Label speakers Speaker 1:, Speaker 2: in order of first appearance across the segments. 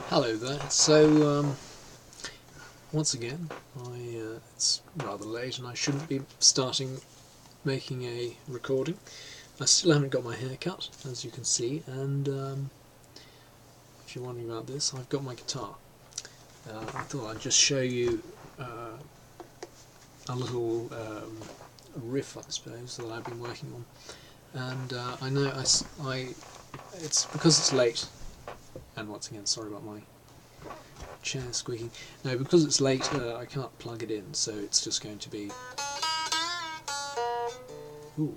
Speaker 1: Hello there. So once again, it's rather late and I shouldn't be starting making a recording. I still haven't got my hair cut, as you can see, and if you're wondering about this, I've got my guitar. I thought I'd just show you a little riff, I suppose, that I've been working on. And I know it's because it's late, and once again, sorry about my chair squeaking. No, because it's late, I can't plug it in, so it's just going to be. Ooh.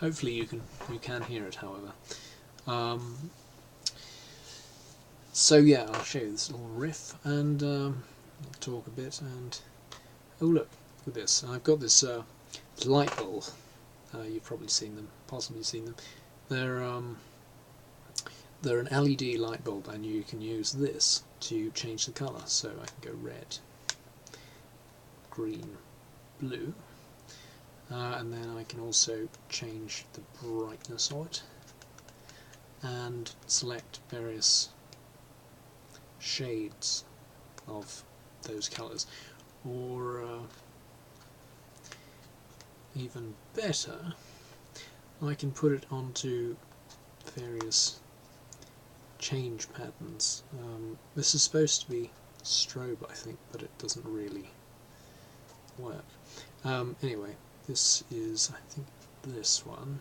Speaker 1: Hopefully you can hear it, however. So yeah, I'll show you this little riff, and I'll talk a bit. And oh look at this! I've got this light bulb. You've probably seen them, possibly seen them. They're an LED light bulb, and you can use this to change the colour. So I can go red, green, blue. And then I can also change the brightness of it and select various shades of those colours, or even better, I can put it onto various change patterns. This is supposed to be strobe, I think, but it doesn't really work. Anyway, this is, I think this one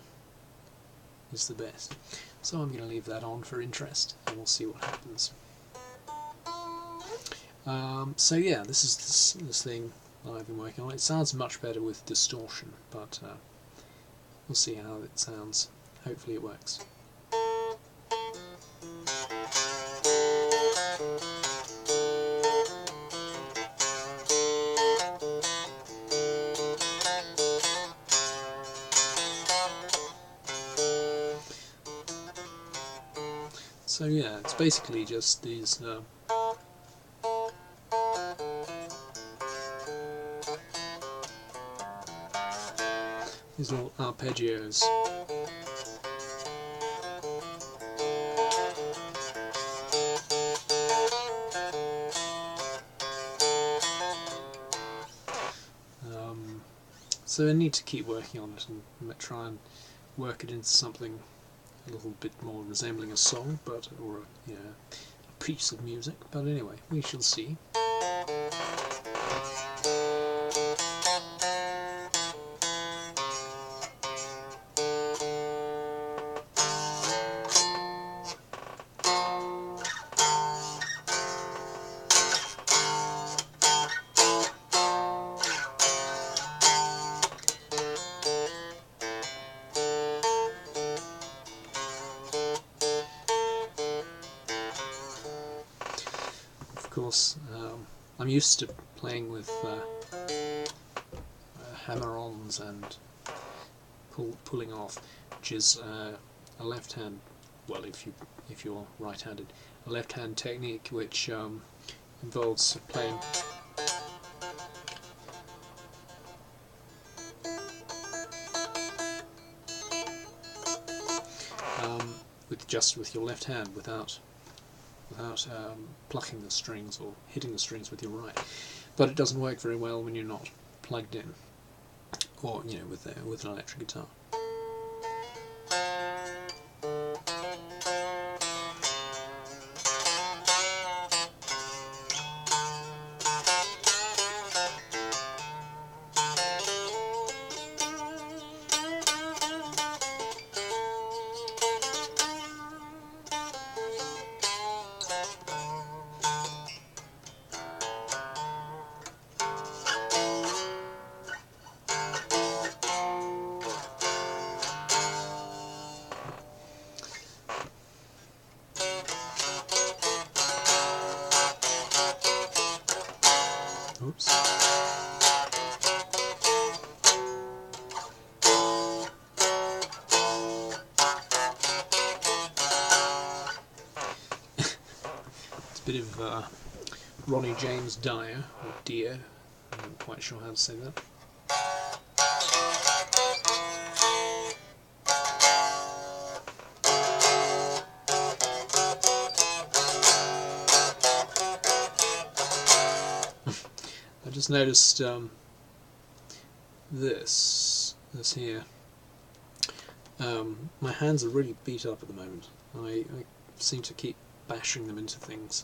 Speaker 1: is the best. So I'm going to leave that on for interest, and we'll see what happens. So yeah, this is this thing that I've been working on. It sounds much better with distortion, but we'll see how it sounds. Hopefully it works. So yeah, it's basically just these little arpeggios. So I need to keep working on it and try and work it into something a little bit more resembling a song, or a piece of music. But anyway, we shall see. Of course, I'm used to playing with hammer-ons and pulling off, which is a left-hand. Well, if you're right-handed, a left-hand technique which involves playing with your left hand without plucking the strings or hitting the strings with your right. But it doesn't work very well when you're not plugged in, or with an electric guitar. Oops. It's a bit of Ronnie James Dio, or Dio, I'm not quite sure how to say that. I just noticed this here. My hands are really beat up at the moment. I seem to keep bashing them into things.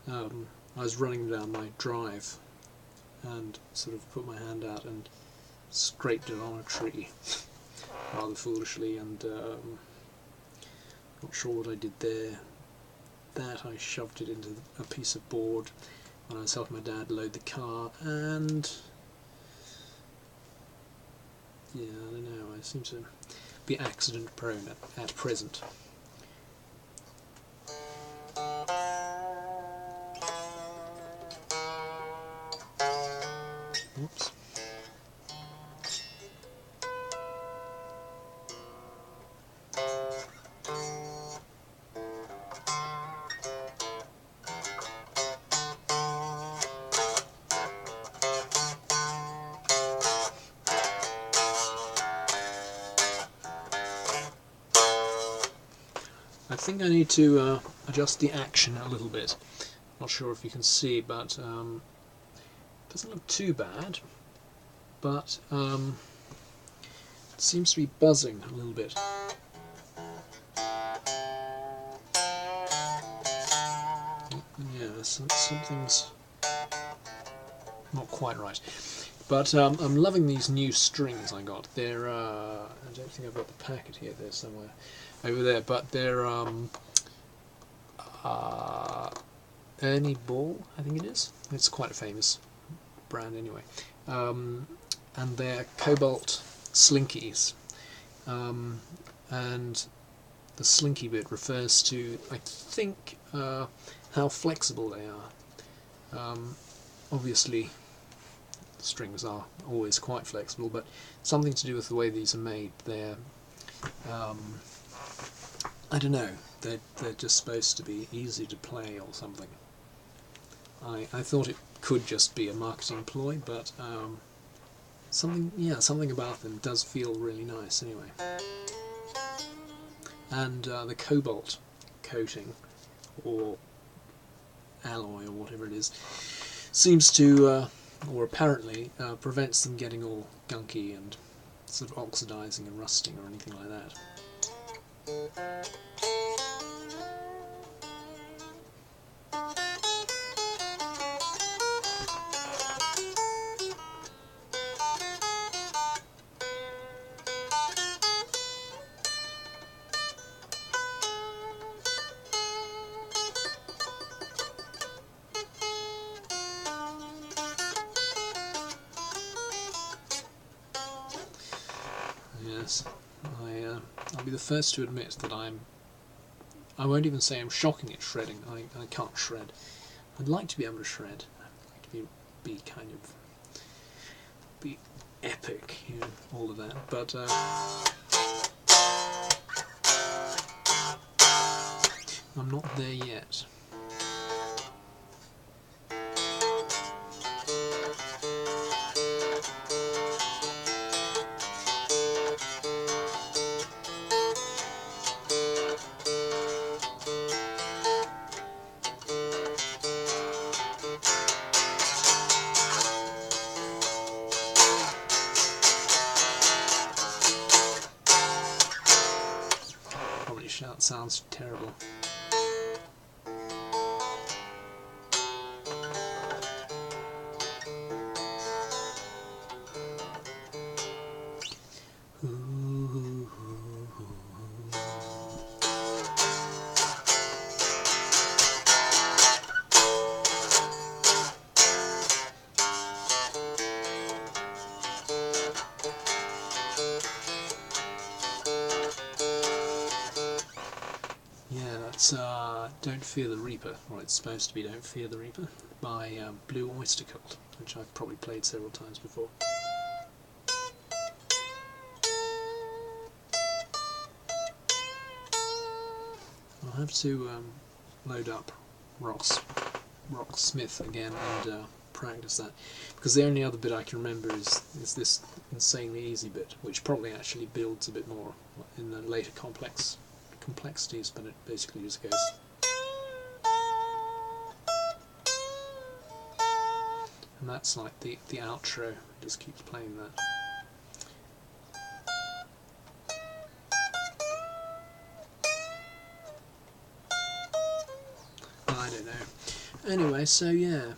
Speaker 1: I was running down my drive and sort of put my hand out and scraped it on a tree rather foolishly, and not sure what I did there. That I shoved it into a piece of board when I was helping my dad load the car, and yeah, I don't know, I seem to be accident prone at present. Oops. I think I need to adjust the action a little bit. Not sure if you can see, but it doesn't look too bad, but it seems to be buzzing a little bit. Yeah, something's not quite right. But I'm loving these new strings I got. They're I don't think I've got the packet here. They're somewhere over there. But they're Ernie Ball, I think it is. It's quite a famous brand anyway. And they're cobalt slinkies. And the slinky bit refers to, I think, how flexible they are. Obviously, strings are always quite flexible, but something to do with the way these are made. They're, I don't know, they're just supposed to be easy to play or something. I thought it could just be a marketing ploy, but something about them does feel really nice anyway. And the cobalt coating, or alloy, or whatever it is, seems to, or apparently, prevents them getting all gunky and sort of oxidizing and rusting or anything like that. Yes, I'll be the first to admit that I won't even say I'm shocking at shredding. I can't shred. I'd like to be able to shred. I'd like to be kind of be epic, you know, all of that. But I'm not there yet. That sounds terrible. Yeah, that's Don't Fear the Reaper, or it's supposed to be Don't Fear the Reaper, by Blue Oyster Cult, which I've probably played several times before. I'll have to load up Rocksmith again and practice that, because the only other bit I can remember is this insanely easy bit, which probably actually builds a bit more in the later complexities, but it basically just goes. and that's like the outro. It just keeps playing that. I don't know. Anyway, so yeah.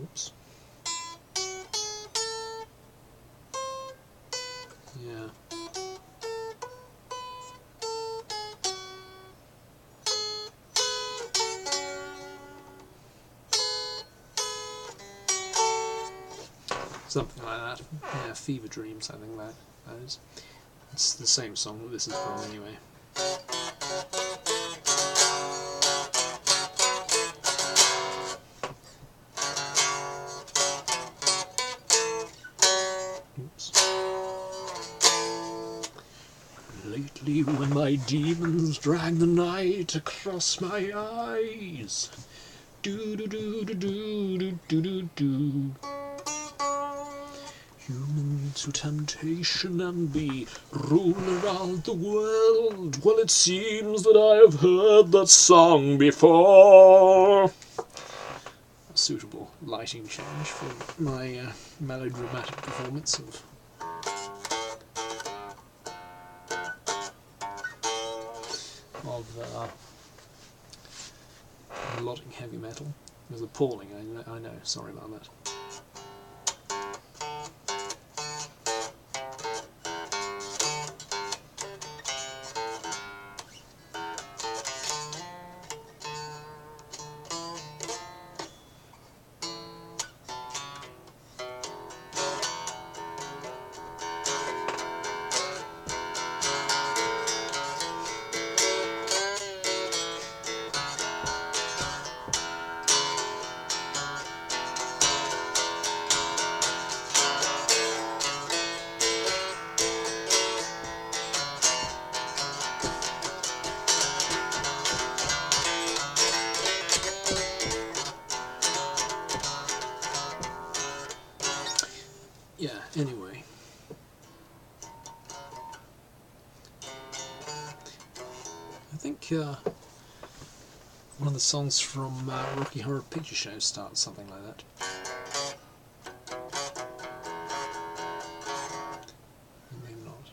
Speaker 1: Oops. Yeah. Something like that. Yeah, Fever Dreams, I think that is. It's the same song that this is from anyway. Oops. Lately when my demons drag the night across my eyes, do do do do do do do do do. Human to temptation and be rule around the world. Well, it seems that I have heard that song before. A suitable lighting change for my melodramatic performance of melodic heavy metal. It was appalling, I know, sorry about that. Yeah, anyway. I think one of the songs from Rocky Horror Picture Show starts something like that. Maybe not.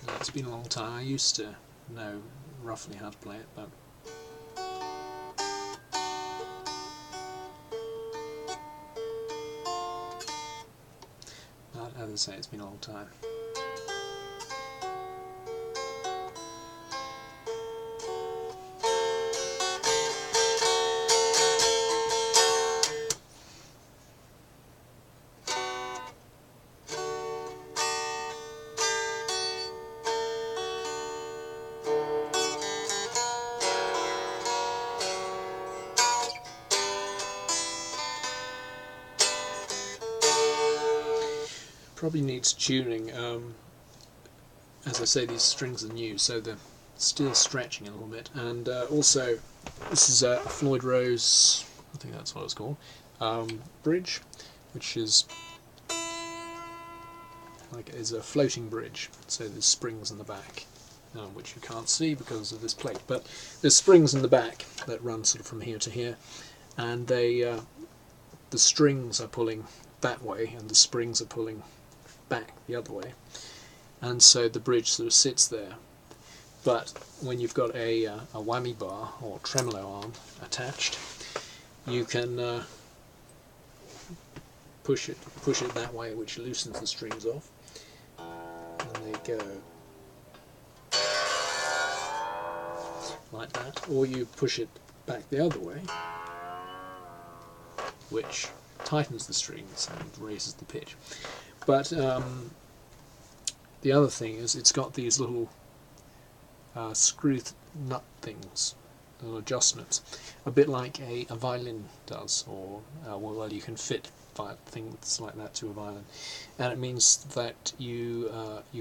Speaker 1: No, it's been a long time. I used to know roughly how to play it, but as I say, it's been a long time. Probably needs tuning. As I say, these strings are new, so they're still stretching a little bit. And also, this is a Floyd Rose, I think that's what it's called, bridge, which is is a floating bridge. So there's springs in the back, which you can't see because of this plate. But there's springs in the back that run sort of from here to here, and they the strings are pulling that way, and the springs are pulling back the other way, and so the bridge sort of sits there. But when you've got a whammy bar or tremolo arm attached, you can push it that way, which loosens the strings off, and they go like that. Or you push it back the other way, which tightens the strings and raises the pitch. But the other thing is it's got these little screw nut things, little adjustments, a bit like a violin does, or well, you can fit things like that to a violin, and it means that you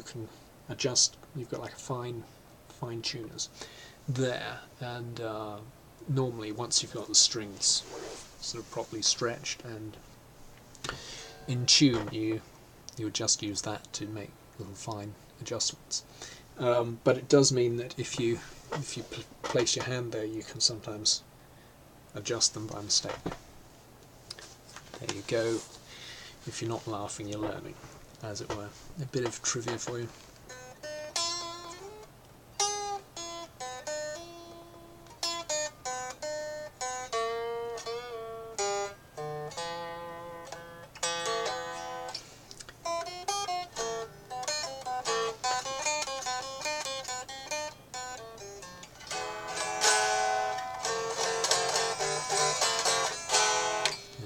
Speaker 1: can adjust. You've got like a fine tuners there, and normally once you've got the strings sort of properly stretched and in tune, you would just use that to make little fine adjustments. But it does mean that if you place your hand there, you can sometimes adjust them by mistake. There you go. If you're not laughing, you're learning, as it were. A bit of trivia for you.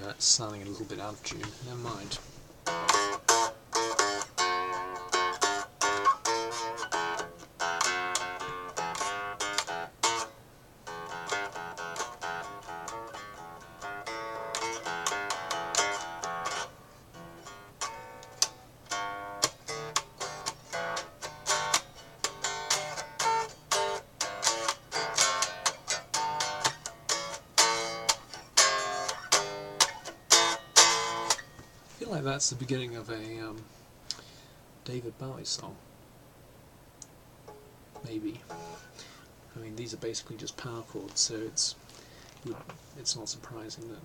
Speaker 1: That's sounding a little bit out of tune. Never mind. I feel like that's the beginning of a David Bowie song. Maybe. I mean, these are basically just power chords, so it's not surprising that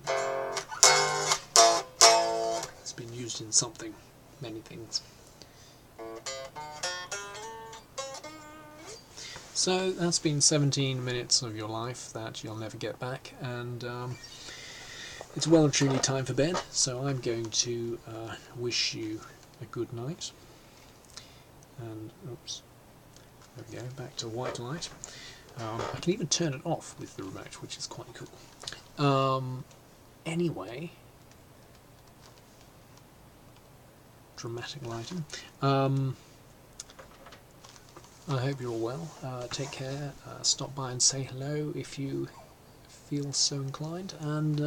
Speaker 1: it's been used in something, many things. So that's been 17 minutes of your life that you'll never get back, and it's well and truly time for bed, so I'm going to wish you a good night. And, oops, there we go, back to white light. I can even turn it off with the remote, which is quite cool. Anyway, dramatic lighting. I hope you're all well. Take care. Stop by and say hello if you feel so inclined, and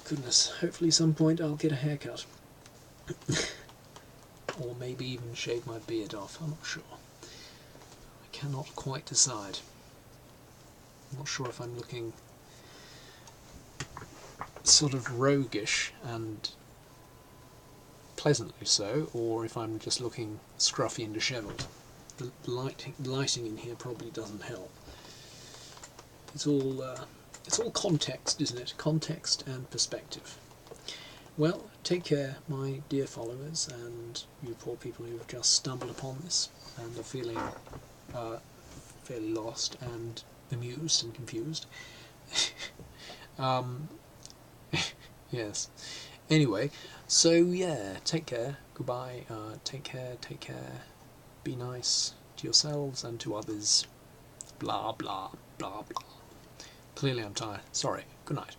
Speaker 1: goodness, hopefully some point I'll get a haircut. Or maybe even shave my beard off, I'm not sure. I cannot quite decide. I'm not sure if I'm looking sort of roguish and pleasantly so, or if I'm just looking scruffy and dishevelled. The lighting in here probably doesn't help. It's all context, isn't it? Context and perspective. Well, take care, my dear followers, and you poor people who have just stumbled upon this and are feeling fairly lost and amused and confused. Yes. Anyway, so yeah, take care, goodbye, take care, be nice to yourselves and to others, blah blah blah blah. Clearly I'm tired, sorry, good night.